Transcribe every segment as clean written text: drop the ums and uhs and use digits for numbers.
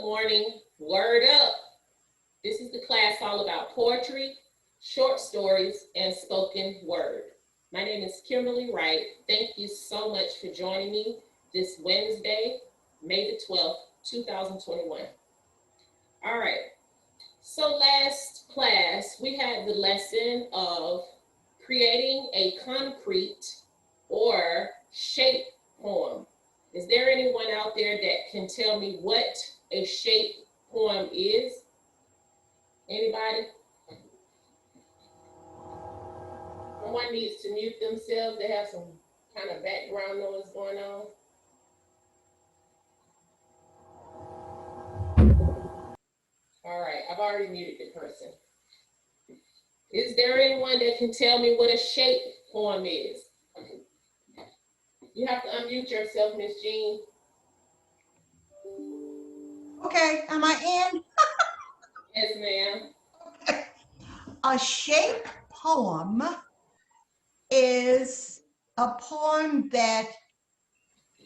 morning. Word up. This is the class all about poetry, short stories, and spoken word. My name is Kimberlie Wright. Thank you so much for joining me this Wednesday, May the 12th, 2021. All right. So last class, we had the lesson of creating a concrete or shape poem. Is there anyone out there that can tell me what a shape poem is? Anybody? Someone needs to mute themselves. They have some kind of background noise going on. All right, I've already muted the person. Is there anyone that can tell me what a shape poem is? You have to unmute yourself, Miss Jean. Okay, am I in? Yes, ma'am. Okay. A shape poem is a poem that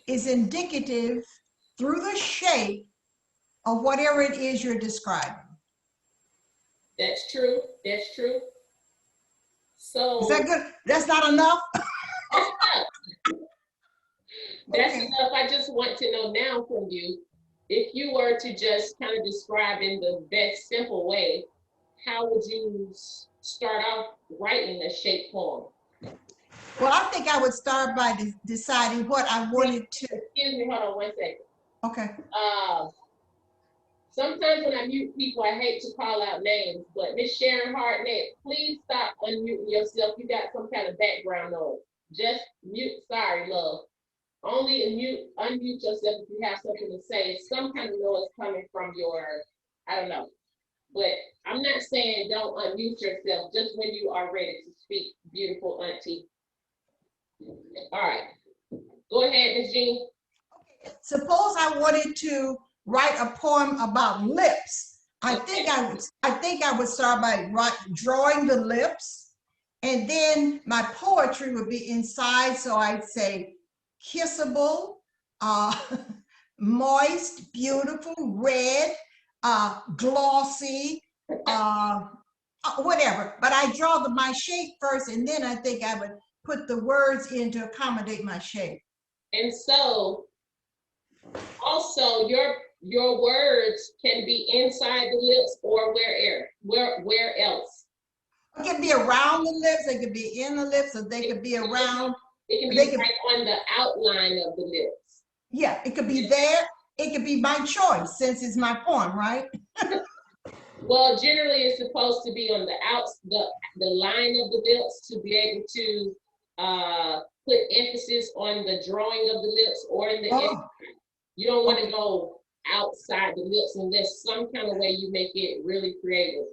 is indicative through the shape of whatever it is you're describing. That's true. That's true. So is that good? That's not enough? That's enough. That's okay. enough. I just want to know now from you, if you were to just kind of describe in the best simple way, how would you start off writing a shape poem? Well, I think I would start by deciding what I wanted to. Excuse me, hold on one second. Okay. Sometimes when I mute people, I hate to call out names, but Miss Sharon Hartnett, please stop unmuting yourself. You got some kind of background noise. Just mute, sorry, love. Only unmute yourself if you have something to say. Some kind of noise coming from your, I don't know. But I'm not saying don't unmute yourself, just when you are ready to speak, beautiful auntie. All right, go ahead, Ms. Jean. Okay. Suppose I wanted to write a poem about lips. I think I would start by drawing the lips, and then my poetry would be inside. So I'd say kissable, moist, beautiful, red, glossy, whatever. But I draw my shape first, and then I think I would put the words in to accommodate my shape. And so, also your words can be inside the lips or where else? It can be around the lips, they could be in the lips, or they could be around. It can be right on the outline of the lips. Yeah, it could be there. It could be my choice since it's my poem, right? Well, generally it's supposed to be on the line of the lips to be able to put emphasis on the drawing of the lips or in the inside. You don't want to go outside the lips unless some kind of way you make it really creative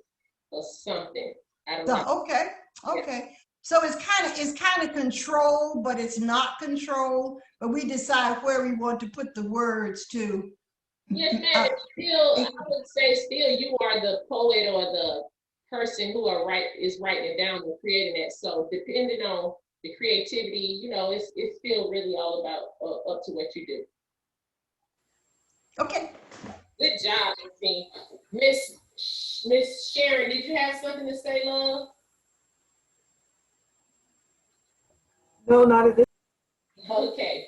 or something. I don't know. Okay. Yeah. So it's kind of controlled, but it's not controlled. But we decide where we want to put the words to. Yes, ma'am. I would say still you are the poet or the person who is writing it down and creating it. So depending on the creativity, it's still really all about up to what you do. Okay. Good job, Miss Sharon. Did you have something to say, love? No, not at this. Okay.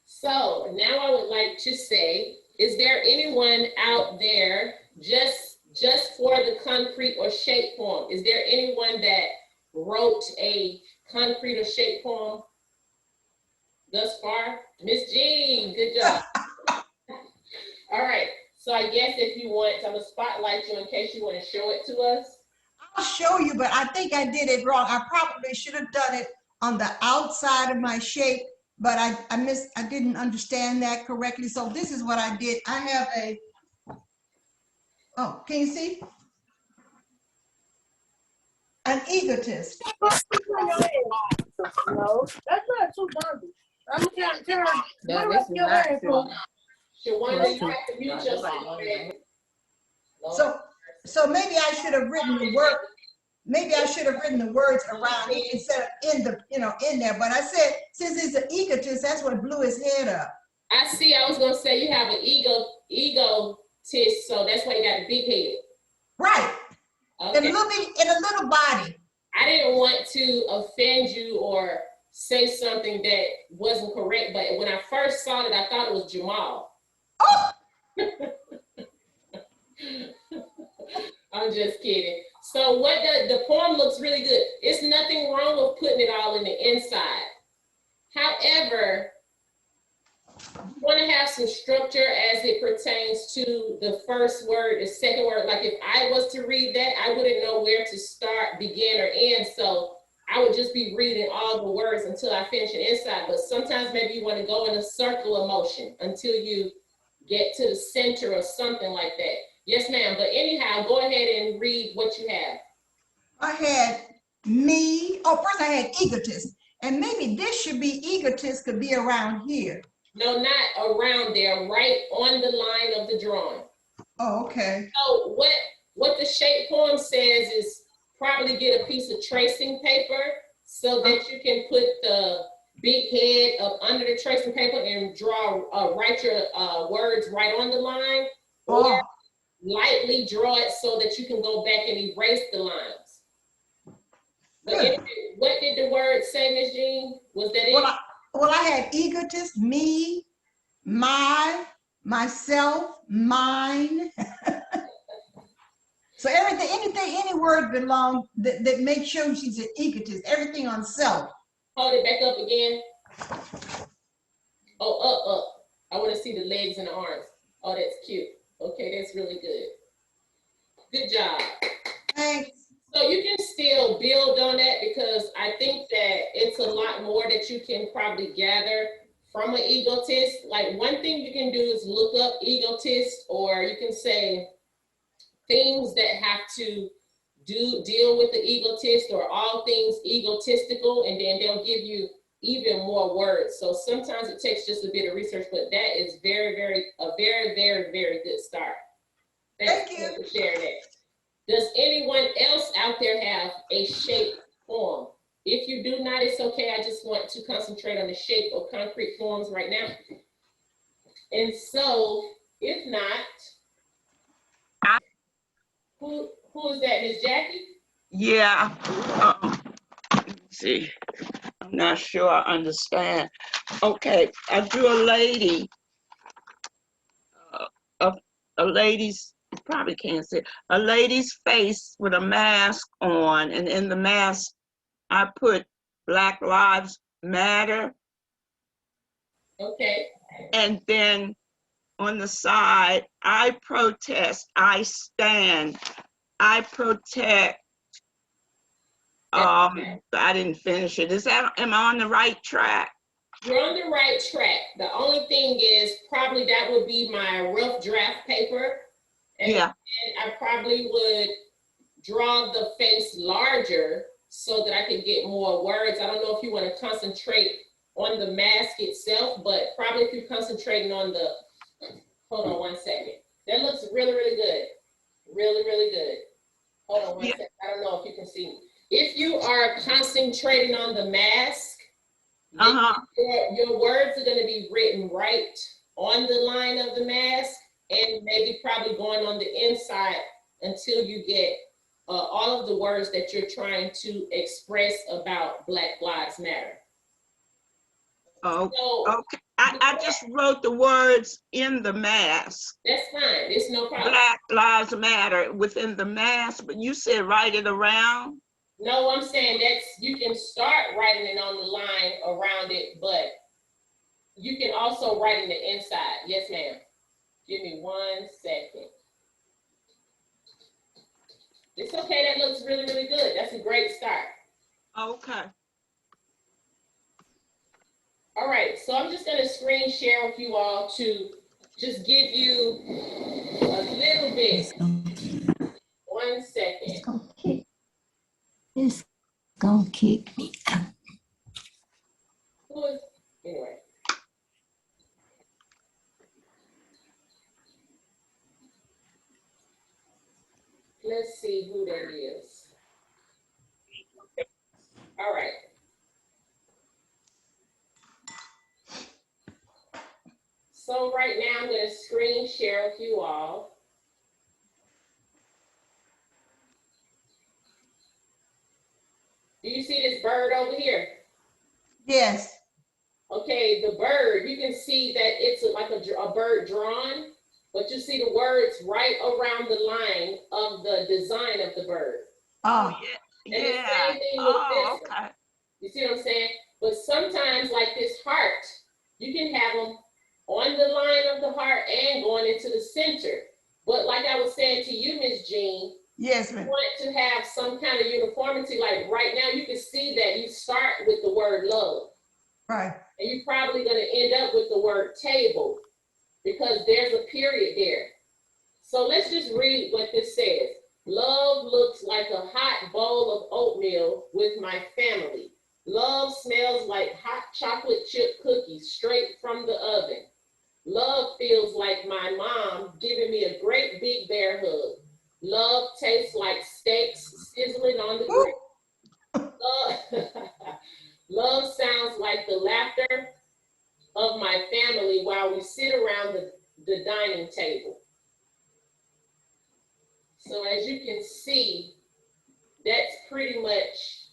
So now I would like to say, is there anyone out there just for the concrete or shape poem? Is there anyone that wrote a concrete or shape poem thus far? Miss Jean, good job. All right. So I guess if you want, I'm gonna spotlight you in case you want to show it to us. I'll show you, but I think I did it wrong. I probably should have done it on the outside of my shape, but I didn't understand that correctly. So this is what I did. I have can you see? An egotist. No, that's not too garbage. I'm trying to no, this is not true. Shawanda, you have to mute yourself. So maybe I should have written the word. Maybe I should have written the words around it instead of in there. But I said, since he's an egotist, that's what blew his head up. I see. I was gonna say you have an egotist, so that's why you got a big head. Right. Okay. In a little body. I didn't want to offend you or say something that wasn't correct, but when I first saw it, I thought it was Jamal. Oh, I'm just kidding. So what the poem looks really good. It's nothing wrong with putting it all in the inside. However, you want to have some structure as it pertains to the first word, the second word. Like if I was to read that, I wouldn't know where to start, begin, or end. So I would just be reading all the words until I finish it inside. But sometimes maybe you want to go in a circle of motion until you get to the center or something like that. Yes, ma'am. But anyhow, go ahead and read what you have. I had me. Oh, first I had egotist. And maybe this should be egotist could be around here. No, not around there, right on the line of the drawing. Oh, okay. So what the shape poem says is probably get a piece of tracing paper so that you can put the big head up under the tracing paper and write your words right on the line, or Oh, lightly draw it so that you can go back and erase the lines. But good. what did the word say, Ms. Jean? Was that it? Well, I had egotist, me, my, myself, mine. So everything, anything, any word belong that makes sure she's an egotist. Everything on self. Hold it back up again. Oh, up. I want to see the legs and the arms. Oh, that's cute. Okay, that's really good. Good job. Thanks. So you can still build on that because I think that it's a lot more that you can probably gather from an egotist. Like one thing you can do is look up egotist, or you can say things that have to deal with the egotist or all things egotistical, and then they'll give you even more words. So sometimes it takes just a bit of research, but that is a very, very good start. Thank you for sharing that. Does anyone else out there have a shape form? If you do not, it's okay. I just want to concentrate on the shape of concrete forms right now. And so, if not, who is that, Miss Jackie? Yeah. Let's see. I'm not sure I understand. Okay, I drew a lady. A lady's, probably can't see, a lady's face with a mask on, and in the mask, I put Black Lives Matter. Okay. And then on the side, I protest, I stand, I protect. I didn't finish it. Am I on the right track? You're on the right track. The only thing is probably that would be my rough draft paper. And yeah. I probably would draw the face larger so that I could get more words. I don't know if you want to concentrate on the mask itself, but probably if you're concentrating on the, hold on one second. That looks really, really good. Really, really good. Hold on one second. I don't know if you can see me. If you are concentrating on the mask, your words are going to be written right on the line of the mask, and maybe probably going on the inside until you get all of the words that you're trying to express about Black Lives Matter. Oh, so, okay. I just wrote the words in the mask. That's fine. It's no problem. Black Lives Matter within the mask, but you said write it around. No, I'm saying you can start writing it on the line around it, but you can also write in the inside. Yes, ma'am. Give me 1 second. It's okay. That looks really, really good. That's a great start. Okay. All right. So I'm just going to screen share with you all to just give you a little bit. 1 second. It's gonna kick me out. Anyway. Let's see who that is. All right. So right now I'm going to screen share with you all. Do you see this bird over here? Yes. Okay, the bird, you can see that it's like a bird drawn, but you see the words right around the line of the design of the bird. Oh, Yeah, And the yeah. same thing with Oh, this one. okay. You see what I'm saying? But sometimes, like this heart, you can have them on the line of the heart and going into the center. But like I was saying to you, Miss Jean, yes, you ma'am. want to have some kind of uniformity. Like right now, you can see that you start with the word love. Right. And you're probably going to end up with the word table because there's a period there. So let's just read what this says. Love looks like a hot bowl of oatmeal with my family. Love smells like hot chocolate chip cookies straight from the oven. Love feels like my mom giving me a great big bear hug. Love tastes like steaks sizzling on the grill. Love, love sounds like the laughter of my family while we sit around the dining table. So as you can see, that's pretty much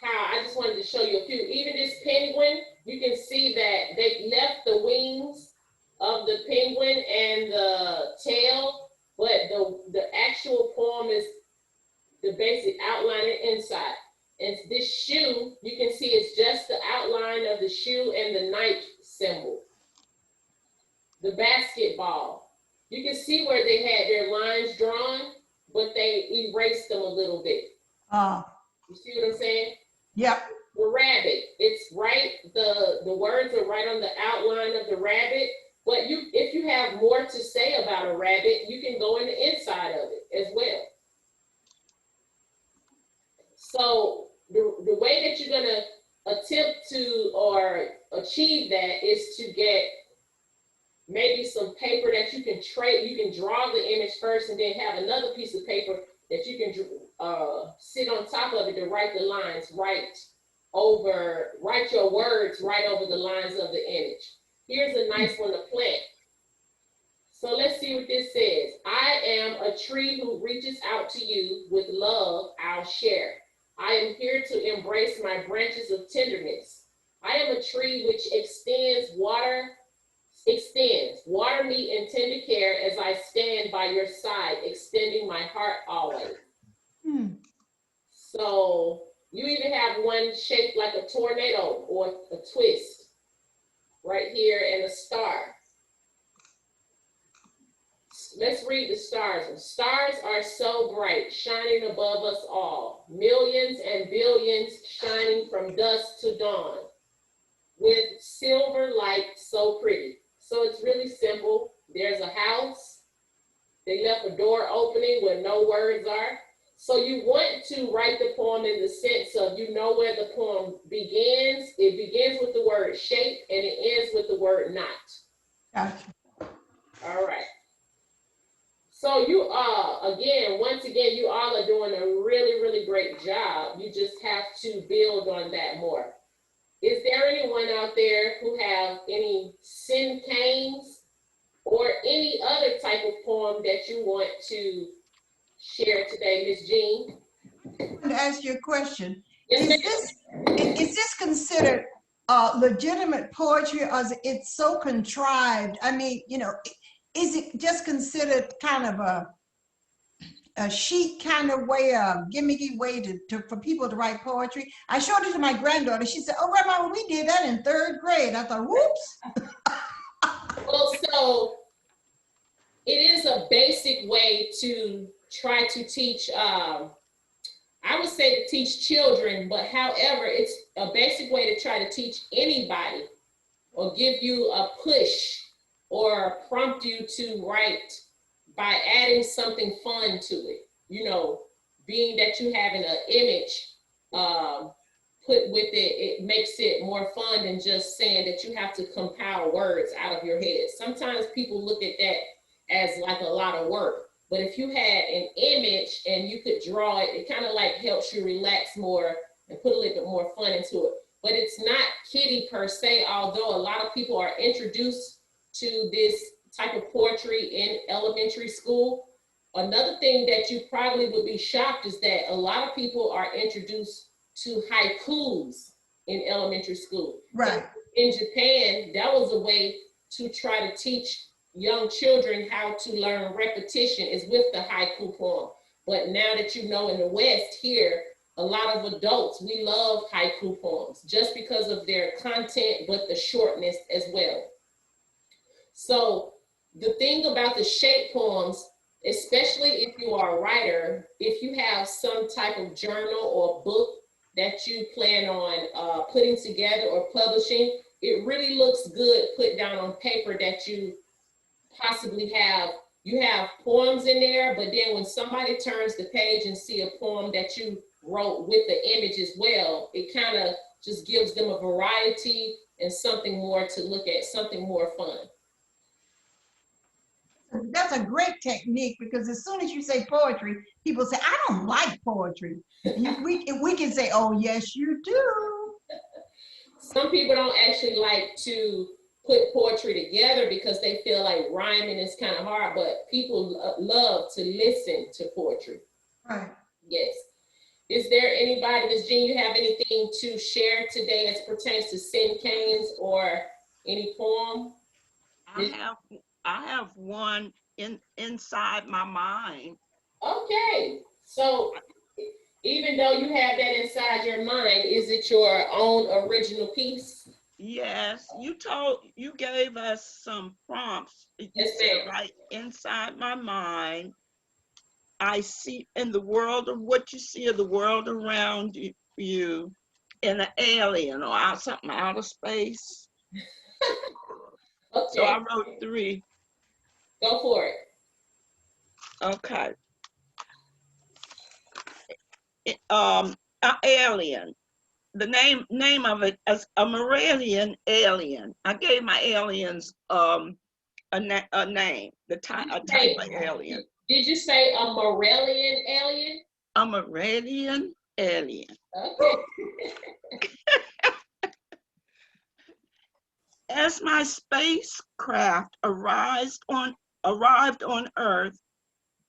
how I just wanted to show you a few. Even this penguin, you can see that they left the wings of the penguin and the tail, but the actual poem is the basic outline and inside. And this shoe, you can see it's just the outline of the shoe and the knife symbol. The basketball, you can see where they had their lines drawn, but they erased them a little bit. You see what I'm saying? Yep. The rabbit, it's right, the words are right on the outline of the rabbit, but if you have more to say about a rabbit, you can go in the inside of it as well. So the way that you're gonna attempt to or achieve that is to get maybe some paper that you can trade. You can draw the image first and then have another piece of paper that you can sit on top of it to write the lines, write your words right over the lines of the image. Here's a nice one to plant. So let's see what this says. I am a tree who reaches out to you with love I'll share. I am here to embrace my branches of tenderness. I am a tree which extends, water me in tender care as I stand by your side, extending my heart always. So you even have one shaped like a tornado or a twist right here and a star. Let's read the stars. Stars are so bright, shining above us all. Millions and billions shining from dusk to dawn with silver light so pretty. So it's really simple. There's a house. They left a door opening where no words are. So you want to write the poem in the sense of you know where the poem begins. It begins with the word shape and it ends with the word not. Gotcha. All right. So you once again, you all are doing a really, really great job. You just have to build on that more. Is there anyone out there who have any sin canes or any other type of poem that you want to share today, Miss Jean? I want to ask you a question. Yes, Is this considered legitimate poetry, or is it so contrived? I mean, is it just considered kind of a sheet kind of way, a gimmicky way for people to write poetry? I showed it to my granddaughter. She said, "Oh, Grandma, we did that in 3rd grade." I thought, whoops. Well, so it is a basic way to try to teach, I would say to teach children, but however, it's a basic way to try to teach anybody or give you a push or prompt you to write by adding something fun to it. Being that you having an image put with it, it makes it more fun than just saying that you have to compile words out of your head. Sometimes people look at that as like a lot of work. But if you had an image and you could draw it, it kind of like helps you relax more and put a little bit more fun into it. But it's not kiddie per se, although a lot of people are introduced to this type of poetry in elementary school. Another thing that you probably would be shocked is that a lot of people are introduced to haikus in elementary school. Right. In Japan, that was a way to try to teach young children how to learn repetition is with the haiku poem. But now that you know, in the West here, a lot of adults, we love haiku poems just because of their content, but the shortness as well. So the thing about the shape poems, especially if you are a writer, if you have some type of journal or book that you plan on putting together or publishing, it really looks good put down on paper that you possibly have. You have poems in there, but then when somebody turns the page and see a poem that you wrote with the image as well, it kind of just gives them a variety and something more to look at, something more fun. That's a great technique, because as soon as you say poetry, people say, I don't like poetry. And we can say, oh, yes, you do. Some people don't actually like to put poetry together because they feel like rhyming is kind of hard, but people love to listen to poetry. Right. Yes. Is there anybody, Ms. Jean, you have anything to share today as pertains to sin canes or any poem? I have one inside my mind. Okay. So even though you have that inside your mind, is it your own original piece? Yes, you gave us some prompts. You Yes, said, ma'am. right inside my mind, I see in the world of what you see of the world around you in an alien or something out of space. Okay. So I wrote 3. Go for it. Okay. An alien. The name of it is a Morelian alien. I gave my aliens a name, a type of alien. Did you say a Morelian alien? A Morelian alien. Okay. As my spacecraft arrived on Earth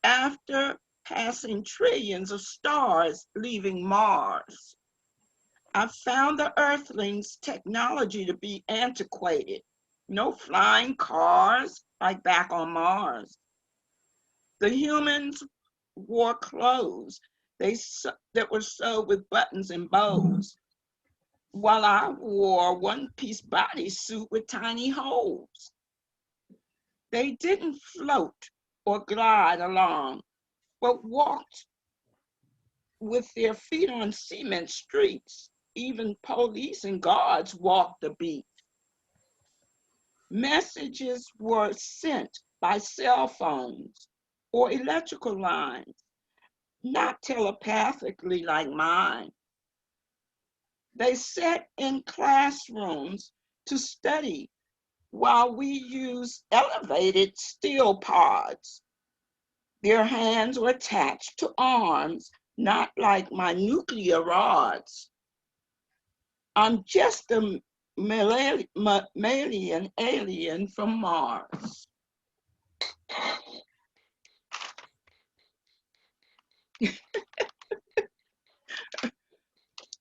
after passing trillions of stars leaving Mars, I found the Earthlings' technology to be antiquated. No flying cars like back on Mars. The humans wore clothes that were sewed with buttons and bows, while I wore one-piece bodysuit with tiny holes. They didn't float or glide along, but walked with their feet on cement streets. Even police and guards walked the beat. Messages were sent by cell phones or electrical lines, not telepathically like mine. They sat in classrooms to study while we used elevated steel pods. Their hands were attached to arms, not like my nuclear rods. I'm just a mammalian alien from Mars.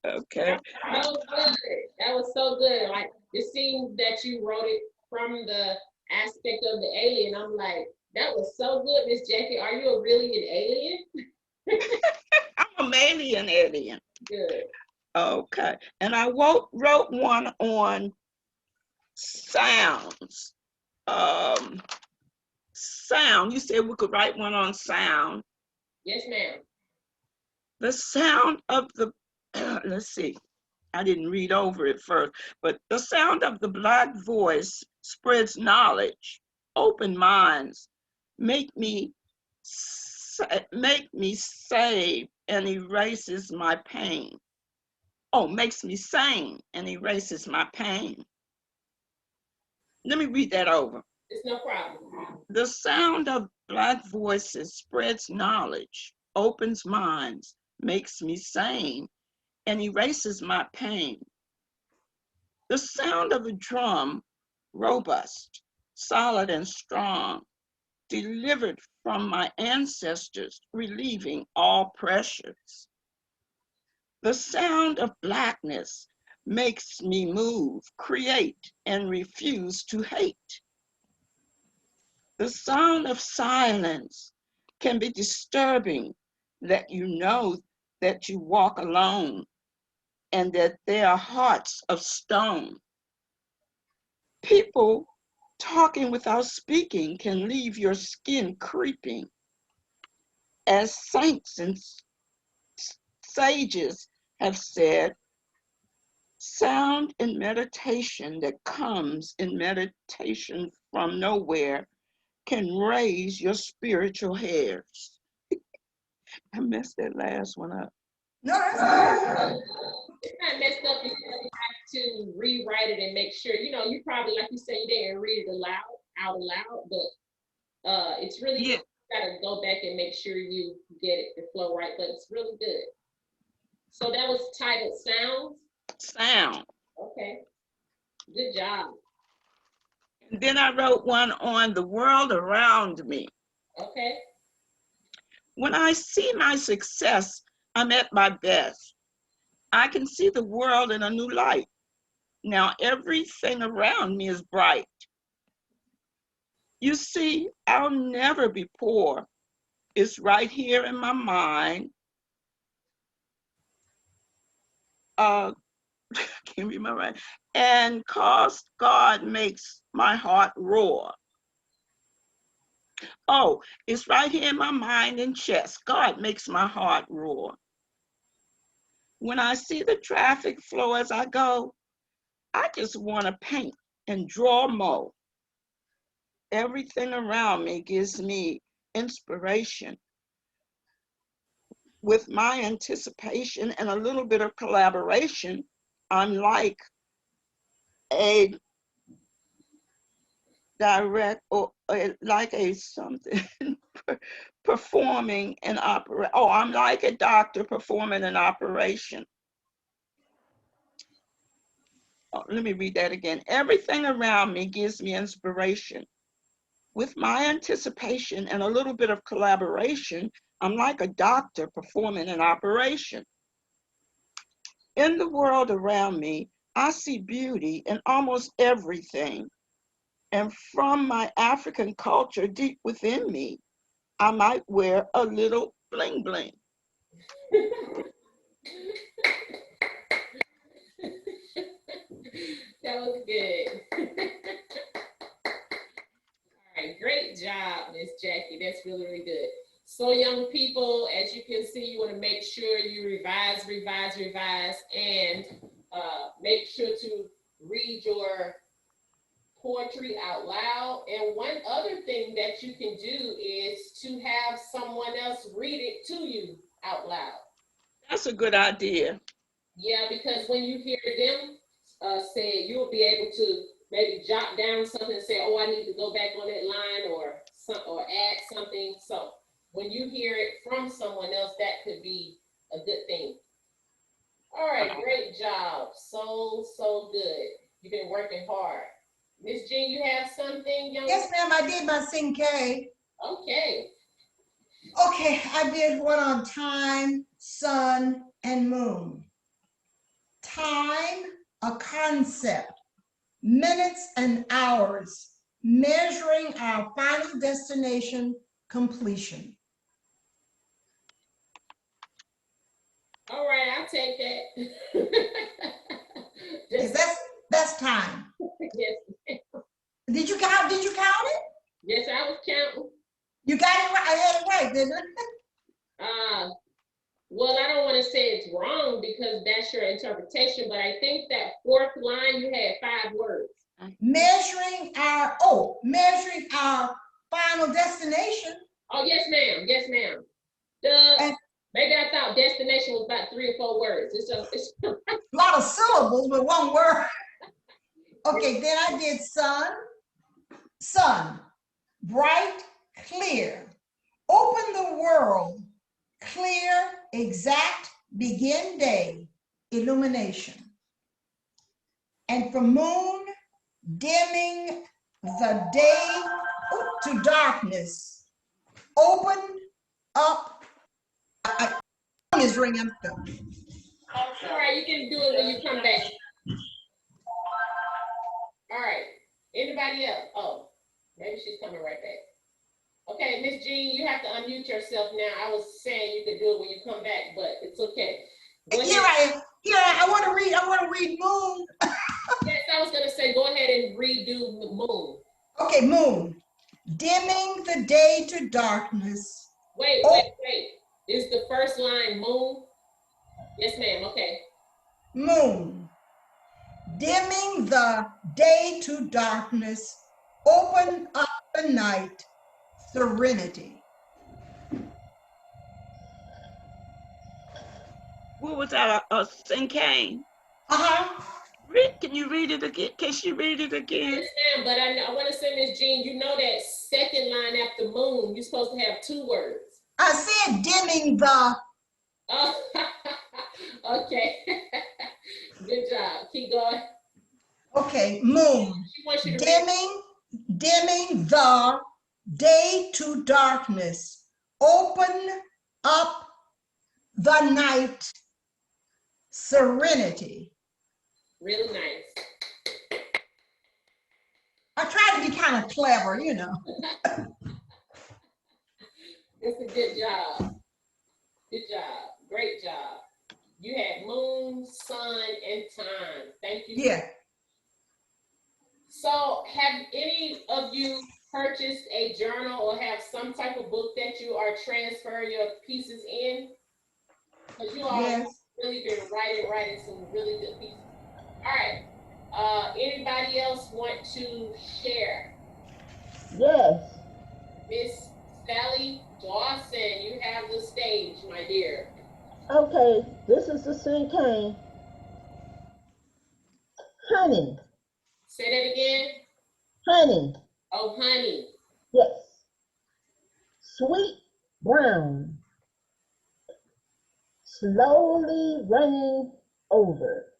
Okay. That was good. That was so good. Like, it seems that you wrote it from the aspect of the alien. I'm like, that was so good, Miss Jackie. Are you really an alien? I'm a mammalian alien. Good. Okay. And I wrote one on sounds. Sound. You said we could write one on sound. Yes, ma'am. The sound of the, let's see, I didn't read over it first, but the sound of the Black voice spreads knowledge, open minds, make me save and erases my pain. Oh, makes me sane and erases my pain. Let me read that over. It's no problem. The sound of Black voices spreads knowledge, opens minds, makes me sane, and erases my pain. The sound of a drum, robust, solid and strong, delivered from my ancestors, relieving all pressures. The sound of blackness makes me move, create, and refuse to hate. The sound of silence can be disturbing, that you know that you walk alone and that there are hearts of stone. People talking without speaking can leave your skin creeping. As saints and sages have said, sound in meditation that comes in meditation from nowhere can raise your spiritual hairs. I messed that last one up. No, that's good. It's not messed up because you have to rewrite it and make sure, you probably, like you said, you didn't read it out loud, but it's really Yeah. good. You gotta go back and make sure you get it to flow right, but it's really good. So that was titled Sounds? Sound. Okay, good job. And then I wrote one on the world around me. Okay. When I see my success, I'm at my best. I can see the world in a new light. Now everything around me is bright. You see, I'll never be poor. It's right here in my mind. Can't remember right. And cause God makes my heart roar. Oh, it's right here in my mind and chest. God makes my heart roar. When I see the traffic flow as I go, I just want to paint and draw more. Everything around me gives me inspiration. With my anticipation and a little bit of collaboration, I'm like a direct or like a something performing an operation. Oh, I'm like a doctor performing an operation. Oh, let me read that again. Everything around me gives me inspiration. With my anticipation and a little bit of collaboration, I'm like a doctor performing an operation. In the world around me, I see beauty in almost everything. And from my African culture deep within me, I might wear a little bling bling. That was good. All right, great job, Miss Jackie. That's really, really good. So young people, as you can see, you want to make sure you revise, and make sure to read your poetry out loud. And one other thing that you can do is to have someone else read it to you out loud. That's a good idea. Yeah, because when you hear them say it, you'll be able to maybe jot down something and say, oh, I need to go back on that line or add something. So when you hear it from someone else, that could be a good thing. All right, great job. So good. You've been working hard. Miss Jean, you have something, young? Yes, ma'am, I did my sing K. Okay. Okay, I did one on time, sun, and moon. Time, a concept, minutes and hours, measuring our final destination, completion. All right, I'll take that. Is that's time. Yes. Did you count it? Yes, I was counting. You got it right. I had it right, didn't I? Well, I don't want to say it's wrong because that's your interpretation, but I think that fourth line, you had 5 words. Measuring our final destination. Oh, yes, ma'am. Yes, ma'am. Maybe I thought destination was about 3 or 4 words. It's a lot of syllables with one word. Okay, then I did sun, bright, clear, open the world, clear, exact, begin day, illumination. And for moon, dimming, the day to darkness. Open up. Phone is ringing. All right, you can do it when you come back. All right. Anybody else? Oh, maybe she's coming right back. Okay, Miss Jean, you have to unmute yourself now. I was saying you could do it when you come back, but it's okay. Go ahead. Here I want to read Moon. Yes, I was gonna say, go ahead and redo Moon. Okay, Moon. Dimming the day to darkness. Wait. Is the first line Moon? Yes, ma'am. Okay. Moon. Dimming the day to darkness. Open up the night. Serenity. What was that? A Sinkane? Uh-huh. Can you read it again? Can she read it again? Yes, ma'am. But I want to say, Miss Jean, you know that second line after Moon, you're supposed to have 2 words. I said dimming the. Oh, okay. Good job. Keep going. Okay, Moon. She wants you to read. Dimming the day to darkness. Open up the night. Serenity. Really nice. I try to be kind of clever, you know. It's a good job. Good job. Great job. You had moon, sun, and time. Thank you. Yeah. So have any of you purchased a journal or have some type of book that you are transferring your pieces in? Because you all have really been writing some really good pieces. All right. Anybody else want to share? Yes. Miss Sally Dawson, you have the stage, my dear. Okay, this is the Sinkane. Honey. Say that again. Honey. Oh, honey. Yes. Sweet brown. Slowly running over.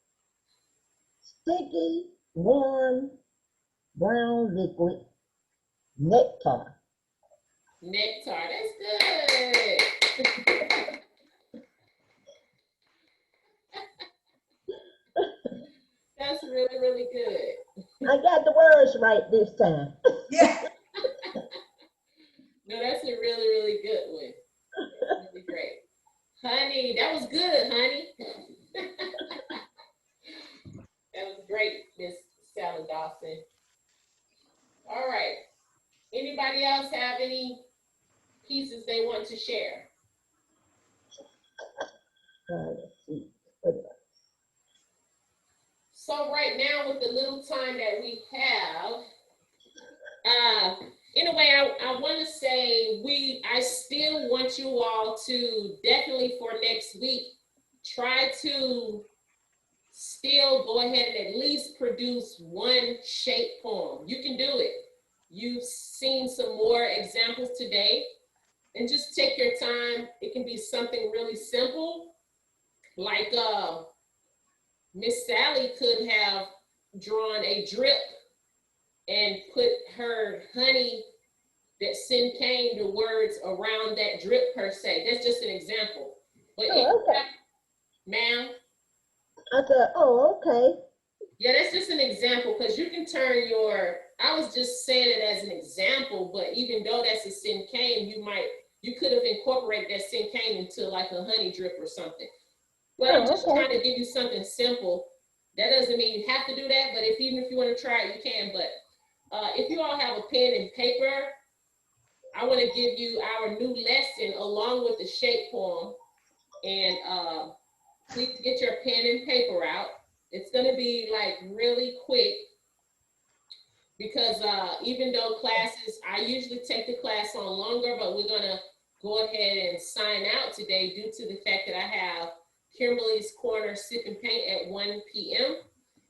Sticky, warm, brown liquid. Nectar. Nectar, that's good. That's really, really good. I got the words right this time. Yeah. No, that's a really, really good one. Really great. Honey, that was good, honey. That was great, Miss Sally Dawson. All right. Anybody else have any pieces they want to share? Let's see. So right now, with the little time that we have, in a way, I want to say I still want you all to definitely for next week, try to still go ahead and at least produce one shape poem. You can do it. You've seen some more examples today, and just take your time. It can be something really simple, like Miss Sally could have drawn a drip and put her honey that Sin came the words around that drip per se. That's just an example. But okay. Ma'am? I said, oh, okay. Yeah, that's just an example because you can turn I was just saying it as an example, but even though that's a Sin cane, you could have incorporated that Sin cane into like a honey drip or something. But I'm just trying to give you something simple. That doesn't mean you have to do that, but even if you want to try it, you can. But if you all have a pen and paper, I want to give you our new lesson along with the shape poem. And please get your pen and paper out. It's going to be like really quick because even though I usually take the class on longer, but we're going to go ahead and sign out today due to the fact that I have Kimberlie's Corner Sip and Paint at 1 p.m.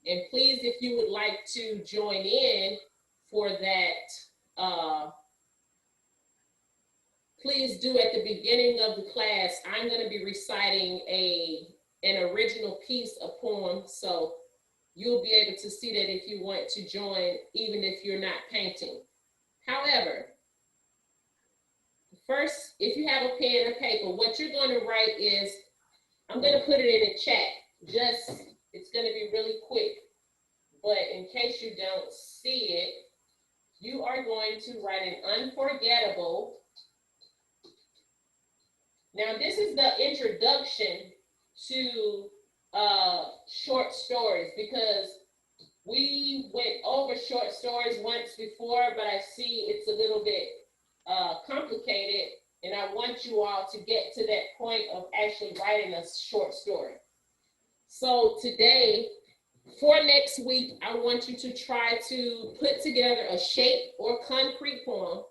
And please, if you would like to join in for that, please do at the beginning of the class. I'm going to be reciting an original piece, a poem. So you'll be able to see that if you want to join, even if you're not painting. However, first, if you have a pen and paper, what you're going to write is, I'm going to put it in the chat. It's going to be really quick, but in case you don't see it, you are going to write an unforgettable. Now, this is the introduction to short stories, because we went over short stories once before, but I see it's a little bit complicated, and I want you all to get to that point of actually writing a short story. So today, for next week, I want you to try to put together a shape or concrete poem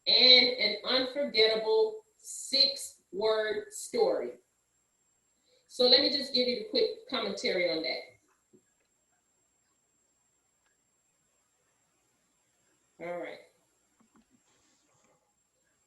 and an unforgettable 6-word story. So let me just give you the quick commentary on that. All right.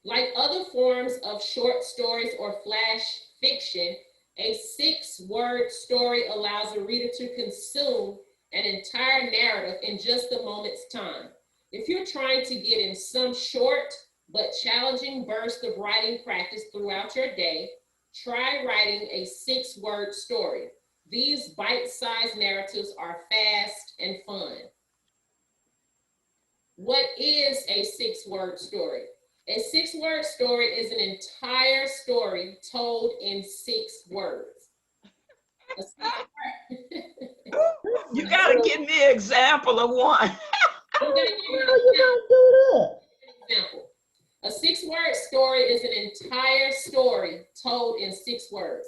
Like other forms of short stories or flash fiction, a 6-word story allows a reader to consume an entire narrative in just a moment's time. If you're trying to get in some short but challenging burst of writing practice throughout your day, try writing a 6-word story. These bite-sized narratives are fast and fun. What is a 6-word story? A 6-word story is an entire story told in 6 words. You gotta give me an example of one. I'm gonna give you an example. A 6-word story is an entire story told in 6 words.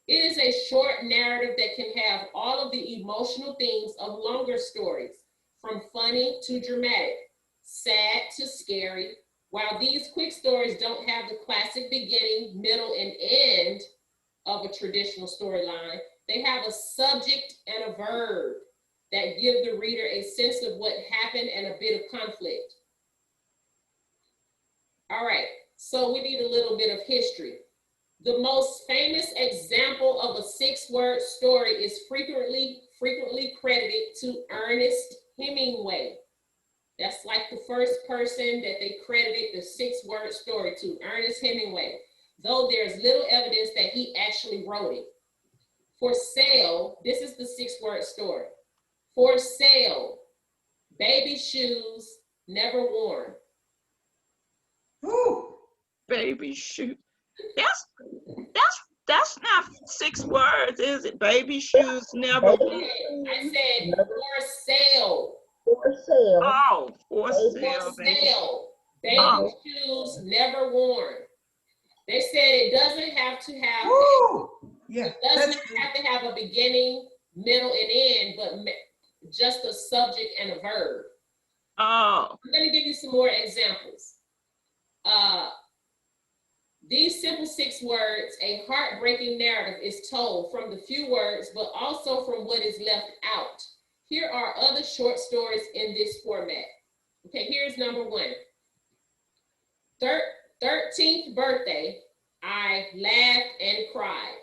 It is a short narrative that can have all of the emotional themes of longer stories, from funny to dramatic, sad to scary. While these quick stories don't have the classic beginning, middle, and end of a traditional storyline, they have a subject and a verb that give the reader a sense of what happened and a bit of conflict. All right, so we need a little bit of history. The most famous example of a 6-word story is frequently credited to Ernest Hemingway. That's like the first person that they credited the 6-word story to, Ernest Hemingway, though there's little evidence that he actually wrote it. For sale, this is the 6-word story. For sale, baby shoes never worn. Ooh. Baby shoes. That's not 6 words, is it? Baby shoes never. Okay, I said for sale. For sale. Oh, for For sale, baby. sale, baby shoes never worn. They said it doesn't have to have. Ooh. Yeah. It doesn't have to have a beginning, middle, and end, but just a subject and a verb. Oh. I'm going to give you some more examples. These simple 6 words, a heartbreaking narrative is told from the few words, but also from what is left out. Here are other short stories in this format. Okay, here's number 1. 13th birthday, I laughed and cried.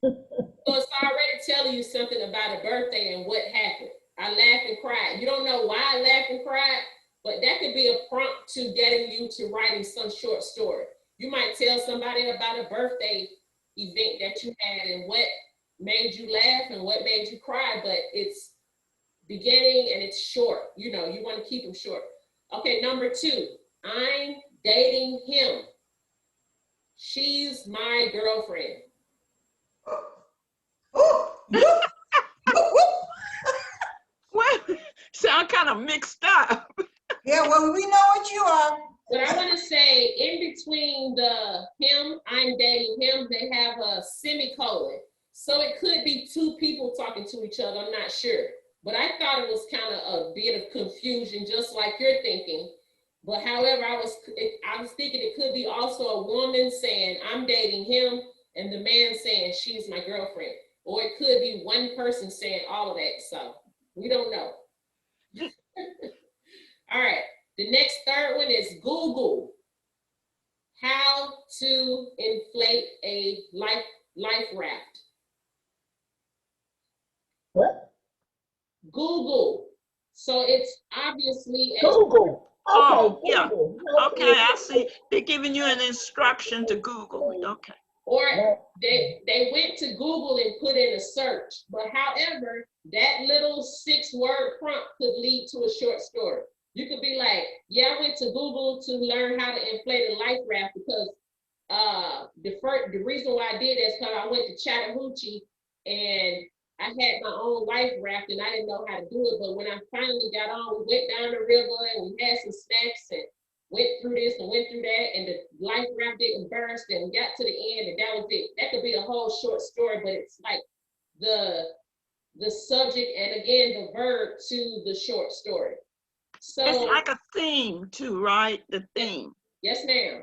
So it's already telling you something about a birthday and what happened. I laughed and cried. You don't know why I laughed and cried, but that could be a prompt to getting you to writing some short story. You might tell somebody about a birthday event that you had and what made you laugh and what made you cry, but it's beginning and it's short. You know, you want to keep them short. Okay, number 2, I'm dating him. She's my girlfriend. Well, sound kind of mixed up. Yeah, well, we know what you are. But I want to say in between the him, I'm dating him, they have a semicolon. So it could be 2 people talking to each other, I'm not sure. But I thought it was kind of a bit of confusion, just like you're thinking. But however, I was thinking it could be also a woman saying, I'm dating him, and the man saying, she's my girlfriend. Or it could be one person saying all of that, so we don't know. All right, the next 3rd one is Google. How to inflate a life raft. What? Google. So it's obviously a, Google. Okay, Oh, yeah. Google. Okay, I see. They're giving you an instruction to Google. Okay. or No. they went to Google and put in a search. But however, that little 6-word prompt could lead to a short story. You could be like, yeah, I went to Google to learn how to inflate a life raft because the reason why I did that is because I went to Chattahoochee and I had my own life raft and I didn't know how to do it. But when I finally got on, we went down the river and we had some snacks and went through this and went through that, and the life raft didn't burst, and we got to the end, and that was it. That could be a whole short story, but it's like the subject and again the verb to the short story. So It's like a theme too, right? The theme. yes, ma'am.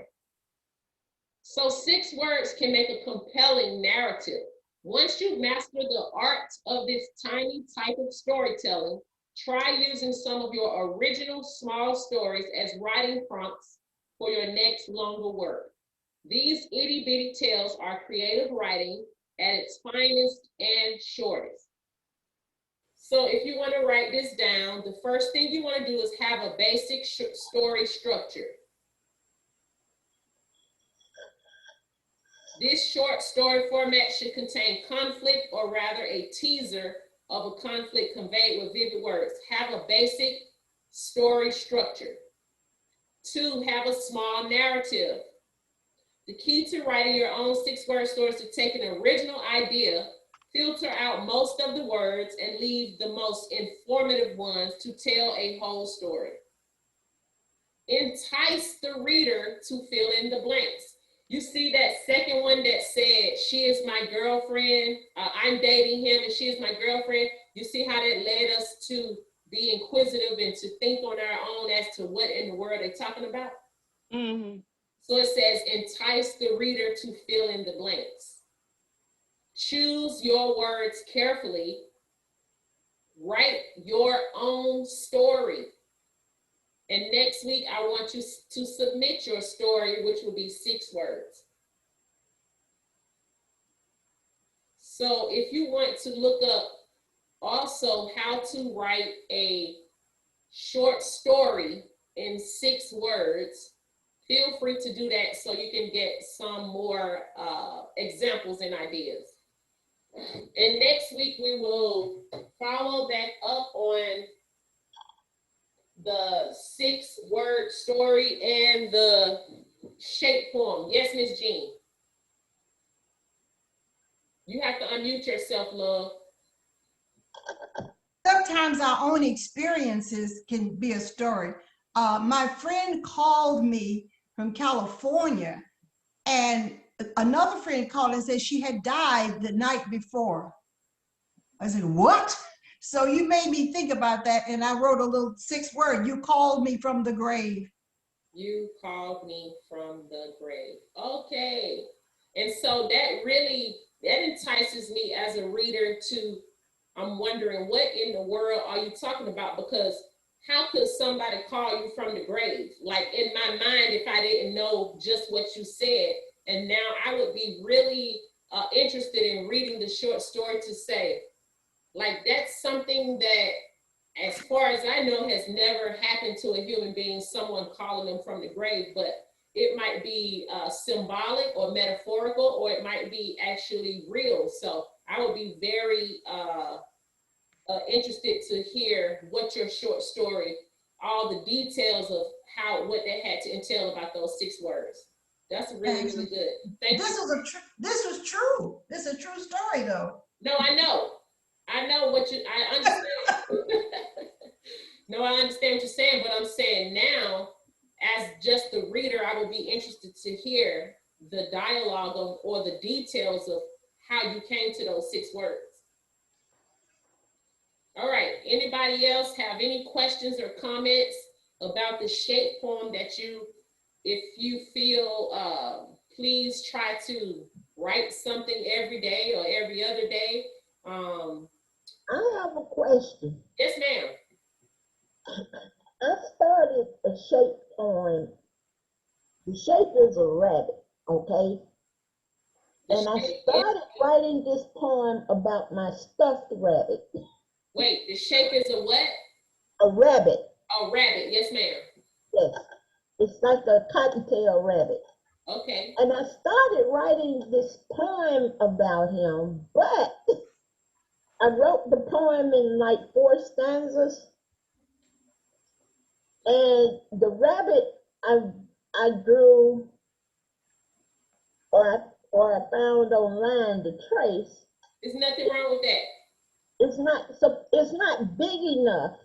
So 6 words can make a compelling narrative. Once you master the art of this tiny type of storytelling, try using some of your original small stories as writing prompts for your next longer work. These itty bitty tales are creative writing at its finest and shortest. So if you want to write this down, the first thing you want to do is have a basic story structure. This short story format should contain conflict, or rather a teaser of a conflict conveyed with vivid words. Have a basic story structure. 2, have a small narrative. The key to writing your own 6-word stories is to take an original idea, filter out most of the words, and leave the most informative ones to tell a whole story. Entice the reader to fill in the blanks. You see that second one that said, she is my girlfriend, I'm dating him and she is my girlfriend. You see how that led us to be inquisitive and to think on our own as to what in the world they're talking about? Mm-hmm. So it says, entice the reader to fill in the blanks. Choose your words carefully. Write your own story. And next week, I want you to submit your story, which will be 6 words. So if you want to look up also how to write a short story in 6 words, feel free to do that so you can get some more examples and ideas. And next week, we will follow back up on the 6-word story and the shape form. Yes, Miss Jean. You have to unmute yourself, love. Sometimes our own experiences can be a story. My friend called me from California, and another friend called and said she had died the night before. I said, what? So you made me think about that, and I wrote a little 6-word. You called me from the grave. You called me from the grave. Okay. And so that entices me as a reader to, I'm wondering, what in the world are you talking about? Because how could somebody call you from the grave? Like, in my mind, if I didn't know just what you said, and now I would be really interested in reading the short story to say, like, that's something that, as far as I know, has never happened to a human being, someone calling them from the grave, but it might be symbolic or metaphorical, or it might be actually real. So I would be very interested to hear what your short story, all the details of what they had to entail about those 6 words. That's really, really good. Thank you. This was true. This is a true story, though. No, I know I understand. No, I understand what you're saying, but I'm saying now, as just the reader, I would be interested to hear the dialogue of, or the details of how you came to those 6 words. All right, anybody else have any questions or comments about the shape form that if you feel, please try to write something every day or every other day. I have a question. Yes, ma'am. I started a shape on, the shape is a rabbit, okay? And I started writing this poem about my stuffed rabbit. Wait, the shape is a what? A rabbit, A rabbit. Yes, ma'am. yes. It's like a cottontail rabbit. Okay. And I started writing this poem about him, but I wrote the poem in like 4 stanzas. And the rabbit I drew or I found online to trace, There's nothing wrong with that. it's not big enough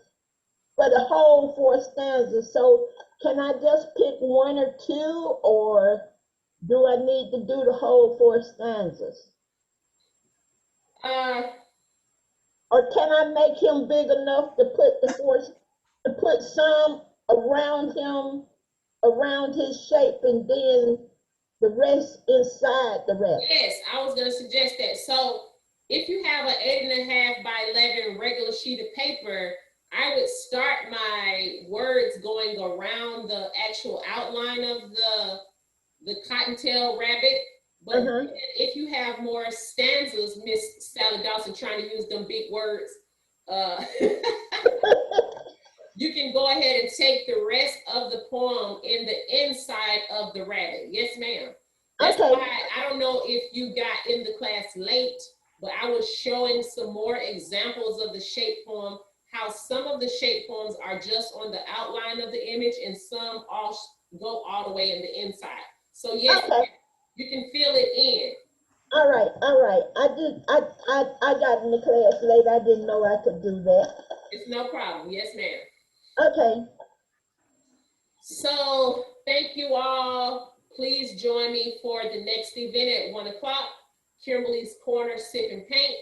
for the whole 4 stanzas. So can I just pick 1 or 2, or do I need to do the whole 4 stanzas? Uh, Or can I make him big enough to put some around him, around his shape, and then the rest inside the rabbit? yes, I was gonna suggest that. So if you have an 8.5 by 11 regular sheet of paper, I would start my words going around the actual outline of the cottontail rabbit. But if you have more stanzas, Miss Sally Dawson, trying to use them big words, you can go ahead and take the rest of the poem in the inside of the rabbit. Yes, ma'am. That's Okay. why I don't know if you got in the class late, but I was showing some more examples of the shape poem, how some of the shape poems are just on the outline of the image and some go all the way in the inside. So yes, Okay. you can fill it in. All right. I got in the class late. I didn't know I could do that. It's no problem. Yes, ma'am. Okay. So thank you all. Please join me for the next event at 1 o'clock, Kimberlie's Corner Sip and Paint.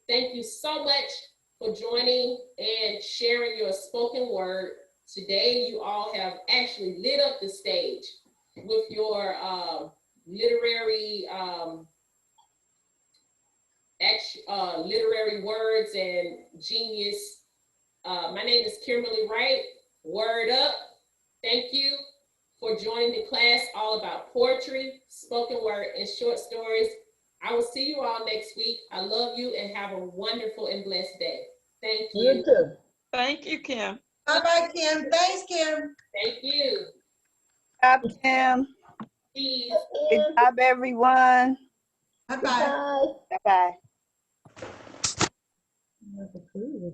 Thank you so much for joining and sharing your spoken word. Today, you all have actually lit up the stage with your literary words and genius. My name is Kimberlie Wright. Word up. Thank you for joining the class all about poetry, spoken word, and short stories. I will see you all next week. I love you and have a wonderful and blessed day. Thank you. You too. Thank you, Kim. Bye-bye, Kim. Thanks, Kim. Thank you. Stop, Tim. Peace. Good job, everyone. Bye-bye. Bye. Bye-bye. Bye.